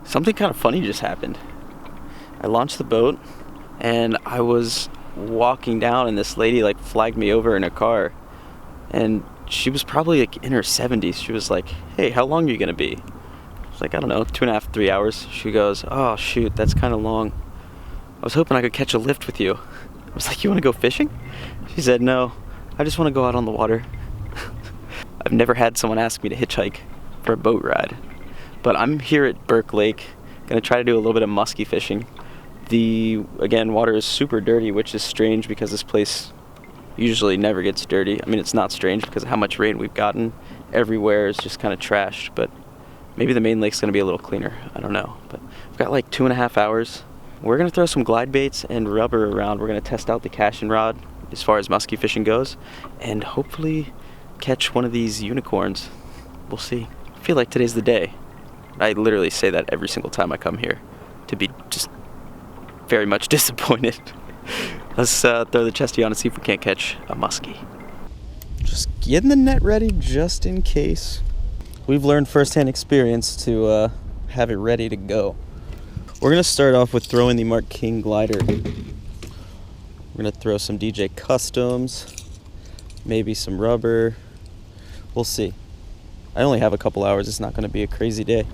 Something kind of funny just happened. I launched the boat and I was walking down and this lady like flagged me over in a car, and she was probably like in her 70s. She was like, "Hey, how long are you gonna be?" I was like, "I don't know, 2.5, 3 hours." She goes, "Oh shoot, that's kind of long. I was hoping I could catch a lift with you." I was like, "You want to go fishing?" She said, "No, I just want to go out on the water." I've never had someone ask me to hitchhike for a boat ride. But I'm here at Burke Lake, gonna try to do a little bit of musky fishing. The, again, water is super dirty, which is strange because this place usually never gets dirty. I mean, it's not strange because of how much rain we've gotten. Everywhere is just kind of trashed, but maybe the main lake's gonna be a little cleaner. I don't know, but I've got like 2.5 hours. We're gonna throw some glide baits and rubber around. We're gonna test out the casting rod as far as musky fishing goes, and hopefully catch one of these unicorns. We'll see. I feel like today's the day. I literally say that every single time I come here, to be just very much disappointed. Let's throw the chesty on and see if we can't catch a musky. Just getting the net ready just in case. We've learned firsthand experience to have it ready to go. We're gonna start off with throwing the Mark King glider. We're gonna throw some DJ Customs, maybe some rubber. We'll see. I only have a couple hours. It's not gonna be a crazy day.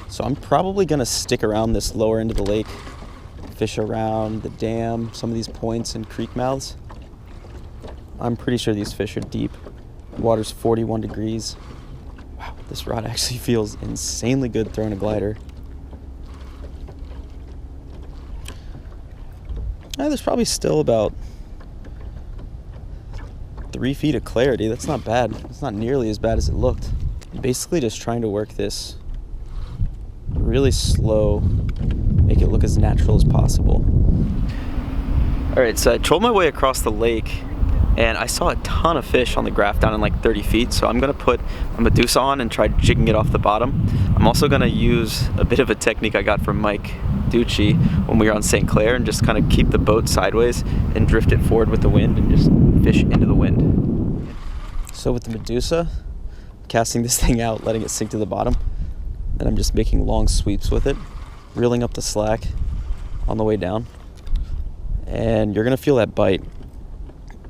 So I'm probably gonna stick around this lower end of the lake, fish around the dam, some of these points and creek mouths. I'm pretty sure these fish are deep. Water's 41 degrees. Wow, this rod actually feels insanely good throwing a glider. There's probably still about 3 feet of clarity. That's not bad. It's not nearly as bad as it looked. I'm basically just trying to work this really slow, make it look as natural as possible. All right, so I trolled my way across the lake and I saw a ton of fish on the graph down in like 30 feet. So I'm gonna put a Medussa on and try jigging it off the bottom. I'm also gonna use a bit of a technique I got from Mike Ducci when we were on St. Clair and just kind of keep the boat sideways and drift it forward with the wind and just fish into the wind. So with the Medussa, casting this thing out, letting it sink to the bottom, and I'm just making long sweeps with it, reeling up the slack on the way down. And you're gonna feel that bite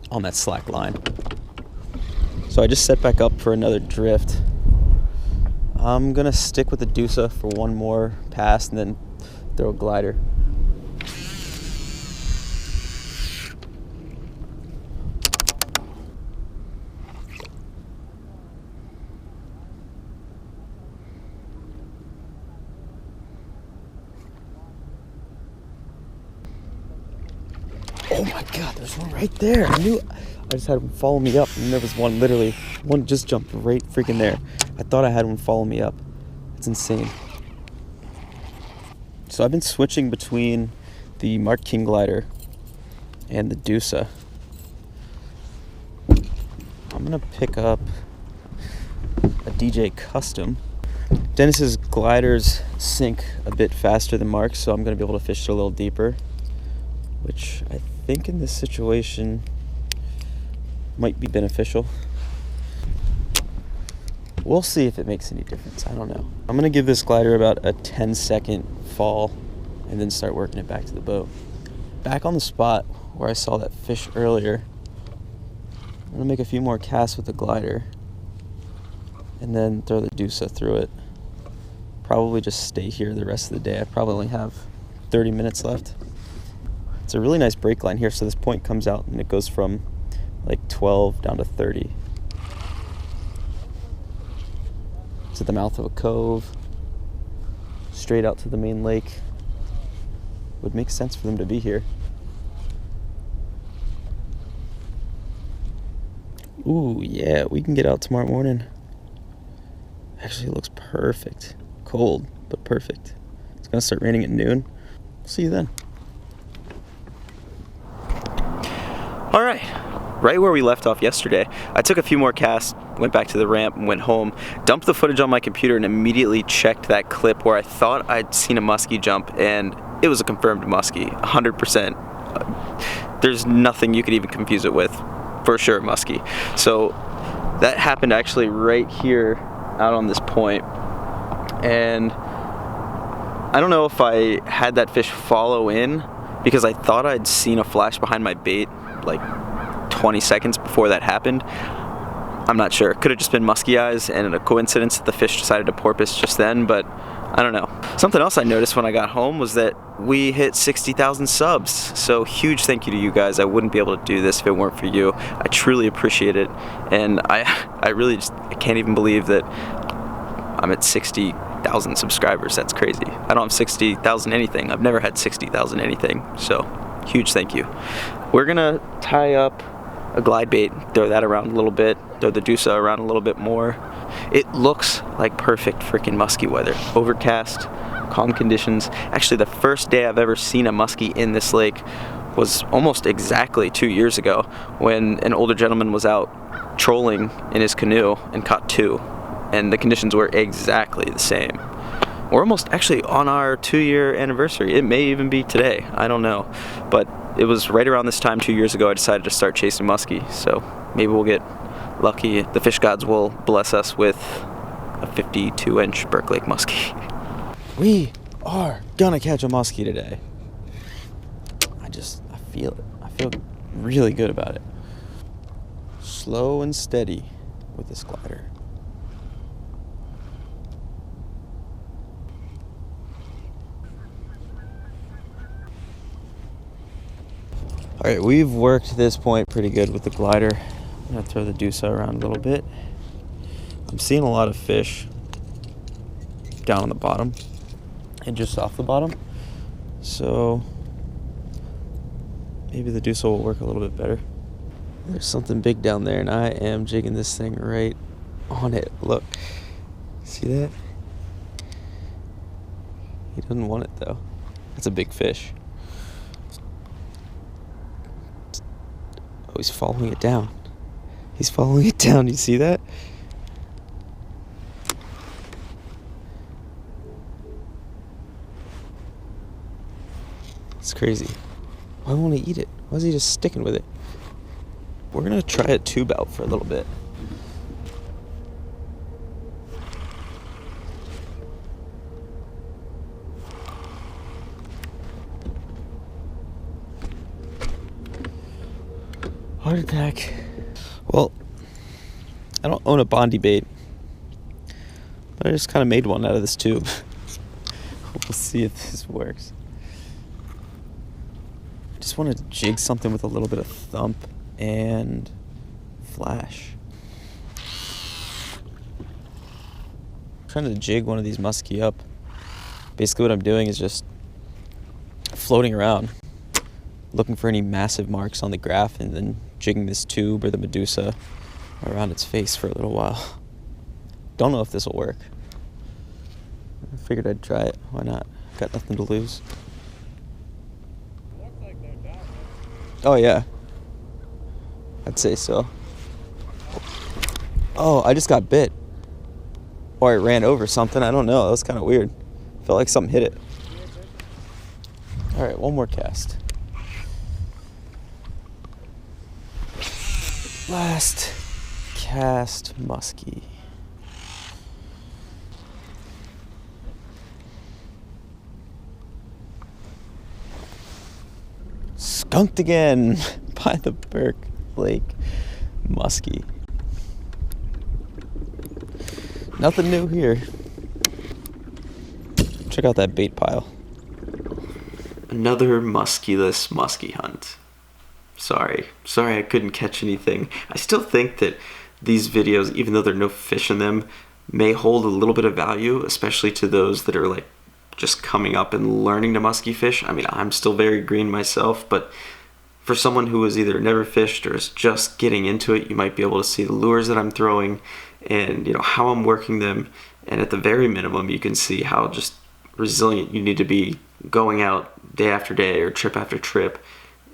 on that slack line. So I just set back up for another drift. I'm gonna stick with the Medussa for one more pass and then throw a glider. Oh my God, there's one right there. I just had one follow me up, and there was one just jumped right freaking there. I thought I had one follow me up. It's insane. So I've been switching between the Mark King glider and the Medussa. I'm gonna pick up a DJ Custom. Dennis's gliders sink a bit faster than Mark's, so I'm gonna be able to fish it a little deeper, which I think in this situation might be beneficial. We'll see if it makes any difference. I don't know. I'm gonna give this glider about a 10-second fall and then start working it back to the boat. Back on the spot where I saw that fish earlier, I'm gonna make a few more casts with the glider and then throw the Medussa through it. Probably just stay here the rest of the day. I probably only have 30 minutes left. It's a really nice break line here, so this point comes out and it goes from like 12 down to 30. It's at the mouth of a cove, straight out to the main lake. Would make sense for them to be here. Ooh, yeah, we can get out tomorrow morning. Actually, it looks perfect. Cold, but perfect. It's gonna start raining at noon. See you then. All right where we left off yesterday, I took a few more casts, went back to the ramp and went home, dumped the footage on my computer and immediately checked that clip where I thought I'd seen a muskie jump, and it was a confirmed muskie, 100%. There's nothing you could even confuse it with. for sure musky. So that happened actually right here out on this point, and I don't know if I had that fish follow in because I thought I'd seen a flash behind my bait like 20 seconds before that happened. I'm not sure. Could have just been musky eyes and a coincidence that the fish decided to porpoise just then, but I don't know. Something else I noticed when I got home was that we hit 60,000 subs. So huge thank you to you guys. I wouldn't be able to do this if it weren't for you. I truly appreciate it. And I really just I can't even believe that I'm at 60,000 subscribers. That's crazy. I don't have 60,000 anything. I've never had 60,000 anything. So huge thank you. We're gonna tie up a glide bait, throw that around a little bit, throw the Medussa around a little bit more. It looks like perfect freaking musky weather. Overcast, calm conditions. Actually, the first day I've ever seen a musky in this lake was almost exactly 2 years ago when an older gentleman was out trolling in his canoe and caught 2. And the conditions were exactly the same. We're almost actually on our 2-year anniversary. It may even be today, I don't know. But it was right around this time 2 years ago I decided to start chasing musky. So maybe we'll get lucky. The fish gods will bless us with a 52-inch Burke Lake musky. We are gonna catch a musky today. I feel it. I feel really good about it. Slow and steady with this glider. All right, we've worked this point pretty good with the glider. I'm gonna throw the Medussa around a little bit. I'm seeing a lot of fish down on the bottom and just off the bottom. So maybe the Medussa will work a little bit better. There's something big down there and I am jigging this thing right on it. Look, see that? He doesn't want it though. That's a big fish. Oh, he's following it down. He's following it down. You see that? It's crazy. Why won't he eat it? Why is he just sticking with it? We're gonna try a tube out for a little bit. Heart attack. Well, I don't own a Bondi bait, but I just kind of made one out of this tube. We'll see if this works. I just want to jig something with a little bit of thump and flash. I'm trying to jig one of these musky up. Basically what I'm doing is just floating around, looking for any massive marks on the graph and then jigging this tube or the Medussa around its face for a little while. Don't know if this will work. I figured I'd try it. Why not? Got nothing to lose. Looks like they're down. Oh yeah. I'd say so. Oh, I just got bit. Or I ran over something. I don't know. That was kind of weird. Felt like something hit it. Alright, one more cast. Last cast musky. Skunked again by the Burke Lake musky. Nothing new here. Check out that bait pile. Another muskyless musky hunt. Sorry I couldn't catch anything. I still think that these videos, even though there are no fish in them, may hold a little bit of value, especially to those that are like just coming up and learning to musky fish. I mean, I'm still very green myself, but for someone who has either never fished or is just getting into it, you might be able to see the lures that I'm throwing and how I'm working them, and at the very minimum you can see how just resilient you need to be going out day after day or trip after trip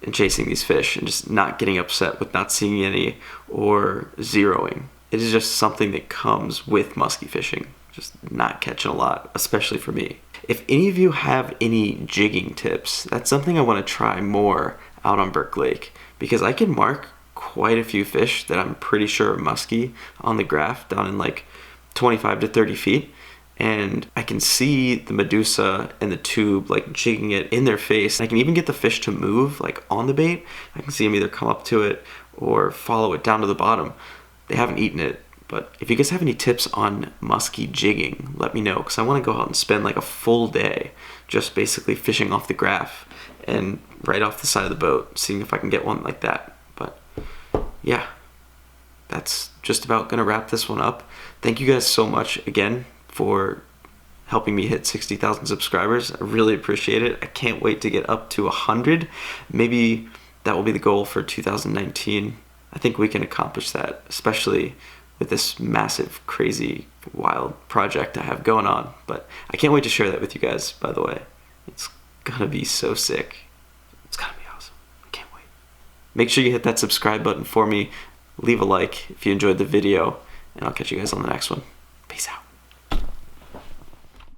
and chasing these fish and just not getting upset with not seeing any or zeroing. It is just something that comes with musky fishing, just not catching a lot, especially for me. If any of you have any jigging tips, that's something I want to try more out on Burke Lake, because I can mark quite a few fish that I'm pretty sure are musky on the graph down in like 25 to 30 feet. And I can see the Medussa and the tube like jigging it in their face. I can even get the fish to move like on the bait. I can see them either come up to it or follow it down to the bottom. They haven't eaten it, but if you guys have any tips on musky jigging, let me know, because I want to go out and spend like a full day just basically fishing off the graph and right off the side of the boat, seeing if I can get one like that. But yeah, that's just about gonna wrap this one up. Thank you guys so much again for helping me hit 60,000 subscribers. I really appreciate it. I can't wait to get up to 100. Maybe that will be the goal for 2019. I think we can accomplish that, especially with this massive, crazy, wild project I have going on. But I can't wait to share that with you guys, by the way. It's gonna be so sick. It's gonna be awesome. I can't wait. Make sure you hit that subscribe button for me. Leave a like if you enjoyed the video, and I'll catch you guys on the next one. Peace out.